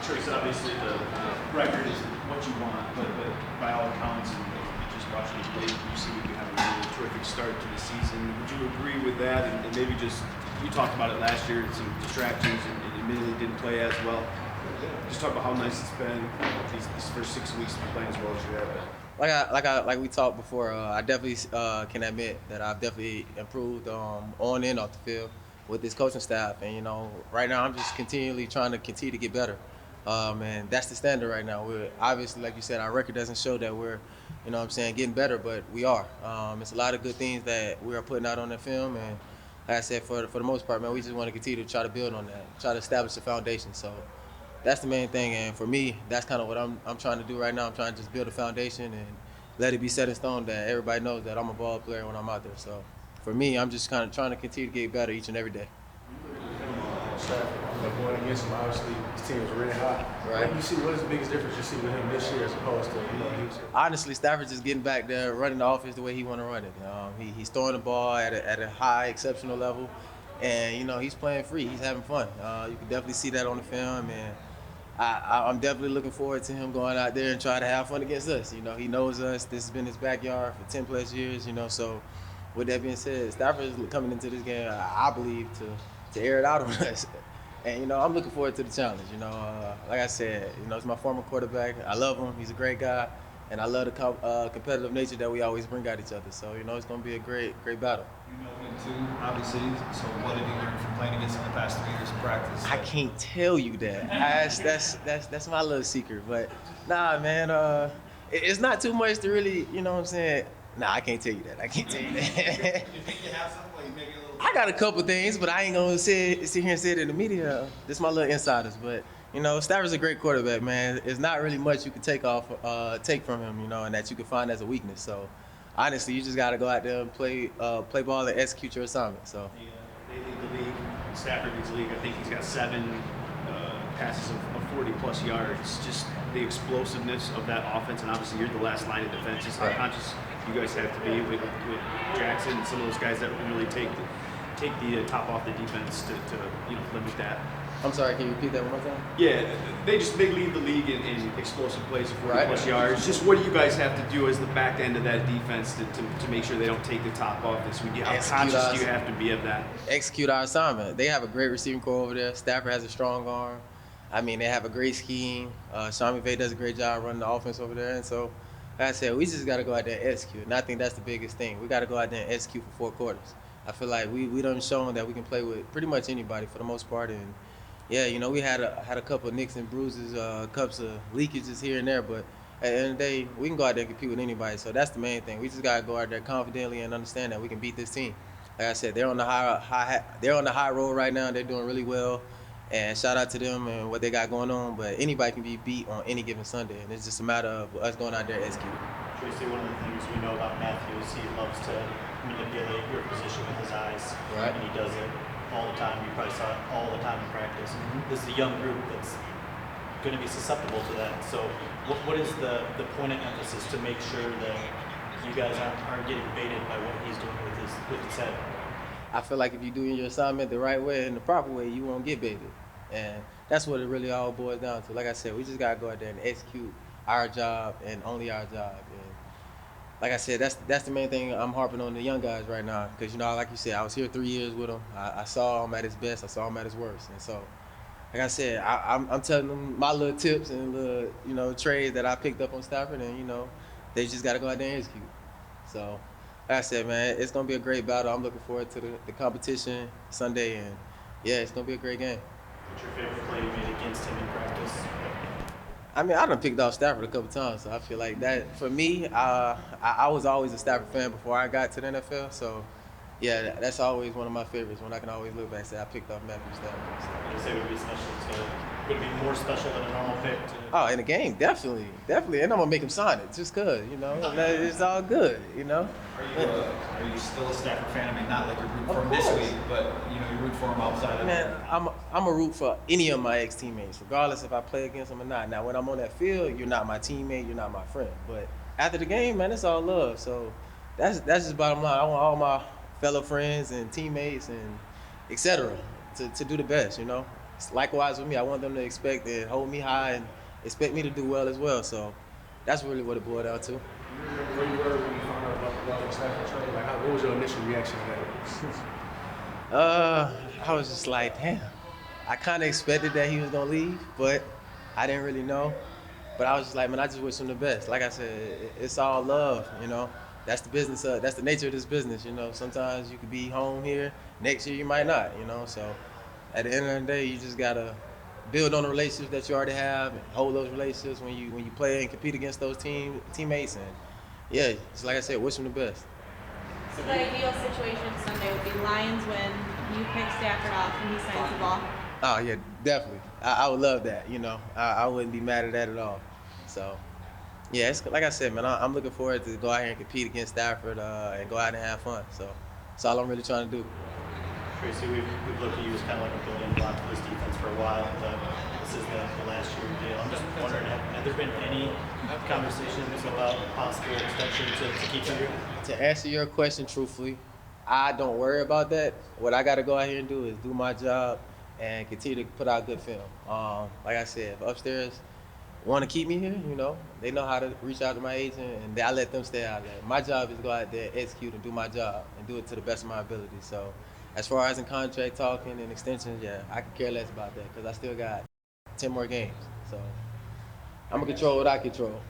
Trace, obviously the record is what you want, but by all accounts, and just watching you play, you seem to have a really terrific start to the season. Would you agree with that? And maybe just, you talked about it last year, some distractions, and admittedly didn't play as well. Just talk about how nice it's been these first 6 weeks to be playing as well as you have been. Like we talked before, I definitely can admit that I've definitely improved on and off the field with this coaching staff. And right now I'm just continually trying to continue to get better. And that's the standard right now. We're obviously, like you said, our record doesn't show that we're, getting better, but we are. It's a lot of good things that we are putting out on the film, and like I said, for the most part, man, we just want to continue to try to build on that, try to establish the foundation. So that's the main thing, and for me, that's kind of what I'm trying to do right now. I'm trying to just build a foundation and let it be set in stone that everybody knows that I'm a ball player when I'm out there. So for me, I'm just kind of trying to continue to get better each and every day. Going against him, obviously, his team is really hot. Right. What is the biggest difference you see with him this year as opposed to Honestly, Stafford's just getting back there, running the offense the way he want to run it. He's throwing the ball at a high, exceptional level, and he's playing free. He's having fun. You can definitely see that on the film, and I'm definitely looking forward to him going out there and trying to have fun against us. He knows us. This has been his backyard for 10 plus years. So with that being said, Stafford is coming into this game, I believe, to air it out on us. And I'm looking forward to the challenge. Like I said, it's my former quarterback. I love him. He's a great guy, and I love the competitive nature that we always bring out each other. So it's going to be a great battle. You know him too, obviously. So what have you learned from playing against him the past 3 years of practice? I can't tell you that. That's my little secret. But nah, man, it's not too much to really, Nah, I can't tell you that. I can't tell you that. You think you have something, like maybe a little? I got a couple things, but I ain't gonna sit here and say it in the media. This is my little insiders, but Stafford's a great quarterback, man. There's not really much you can take from him, and that you can find as a weakness. So honestly, you just gotta go out there and play ball and execute your assignment. So They lead the league. Stafford leads the league. I think he's got 7 passes of 40-plus yards. Just the explosiveness of that offense, and obviously you're the last line of defense. Just how conscious you guys have to be with Jackson and some of those guys that really take the top off the defense to limit that. I'm sorry, can you repeat that one more time? Yeah, they lead the league in explosive plays of 40-plus yards. Just what do you guys have to do as the back end of that defense to make sure they don't take the top off this week? How conscious do you have to be of that? Execute our assignment. They have a great receiving core over there. Stafford has a strong arm. I mean, they have a great scheme. Sean McVay does a great job running the offense over there. And so, like I said, we just got to go out there and execute. And I think that's the biggest thing. We got to go out there and execute for 4 quarters. I feel like we done shown that we can play with pretty much anybody for the most part. And yeah, we had a couple of nicks and bruises, cups of leakages here and there, but at the end of the day, we can go out there and compete with anybody. So that's the main thing. We just gotta go out there confidently and understand that we can beat this team. Like I said, they're on the high road right now. They're doing really well, and shout out to them and what they got going on. But anybody can be beat on any given Sunday, and it's just a matter of us going out there and executing. Tracy, one of the things we know about Matthew is he loves to manipulate your position with his eyes, Right. and he does it all the time. You probably saw it all the time in practice. Mm-hmm. This is a young group that's going to be susceptible to that. So what is the point of emphasis to make sure that you guys aren't getting baited by what he's doing with his head? I feel like if you do your assignment the right way and the proper way, you won't get baited. And that's what it really all boils down to. Like I said, we just got to go out there and execute our job and only our job. And like I said, that's the main thing I'm harping on the young guys right now. Because, like you said, I was here 3 years with him. I saw him at his best. I saw him at his worst. And so, like I said, I'm telling them my little tips and little, trades that I picked up on Stafford. And, they just got to go out there and execute. So, like I said, man, it's going to be a great battle. I'm looking forward to the competition Sunday. And, yeah, it's going to be a great game. What's your favorite play you made against him in practice? I mean, I done picked off Stafford a couple times, so I feel like that, for me, I was always a Stafford fan before I got to the NFL, so yeah, that's always one of my favorites when I can always look back and say I picked off Matthew Stafford. You say it would be special. Would it be more special than a normal pick? Oh, in the game, definitely, and I'm gonna make him sign it just cause, it's all good, Are you still a Stafford fan? I mean, not like you're rooting for him this week, but you root for him outside of Man, I'm a root for any of my ex-teammates, regardless if I play against them or not. Now, when I'm on that field, you're not my teammate, you're not my friend. But after the game, man, it's all love. So that's just bottom line. I want all my fellow friends and teammates and et cetera to do the best, likewise with me. I want them to expect and hold me high and expect me to do well as well. So that's really what it boiled down to. Where you were when you found out about the Walker Stafford trade? Like, what was your initial reaction to that? I was just like, damn. I kind of expected that he was gonna leave, but I didn't really know. But I was just like, man, I just wish him the best. Like I said, it's all love, you know. That's the business. That's the nature of this business, you know. Sometimes you could be home here, next year you might not, you know. So at the end of the day, you just gotta build on the relationships that you already have and hold those relationships when you play and compete against those teammates. And yeah, just like I said, wish him the best. So the ideal situation Sunday would be Lions win, you pick Stafford off, and he signs the ball. Oh yeah, definitely. I would love that. You know, I wouldn't be mad at that at all. So yeah, it's like I said, man. I'm looking forward to go out here and compete against Stafford and go out and have fun. So that's all I'm really trying to do. Tracy, we've looked at you as kind of like a building block for this defense for a while. This is the last year deal. I'm just wondering, have there been any conversations about possible extension to keep you here? To answer your question truthfully, I don't worry about that. What I got to go out here and do is do my job and continue to put out good film. Like I said, if upstairs want to keep me here, you know, they know how to reach out to my agent, and I let them stay out there. My job is to go out there, execute, and do my job, and do it to the best of my ability. So, as far as in contract talking and extensions, yeah, I could care less about that because I still got 10 more games. So, I'm gonna control what I control.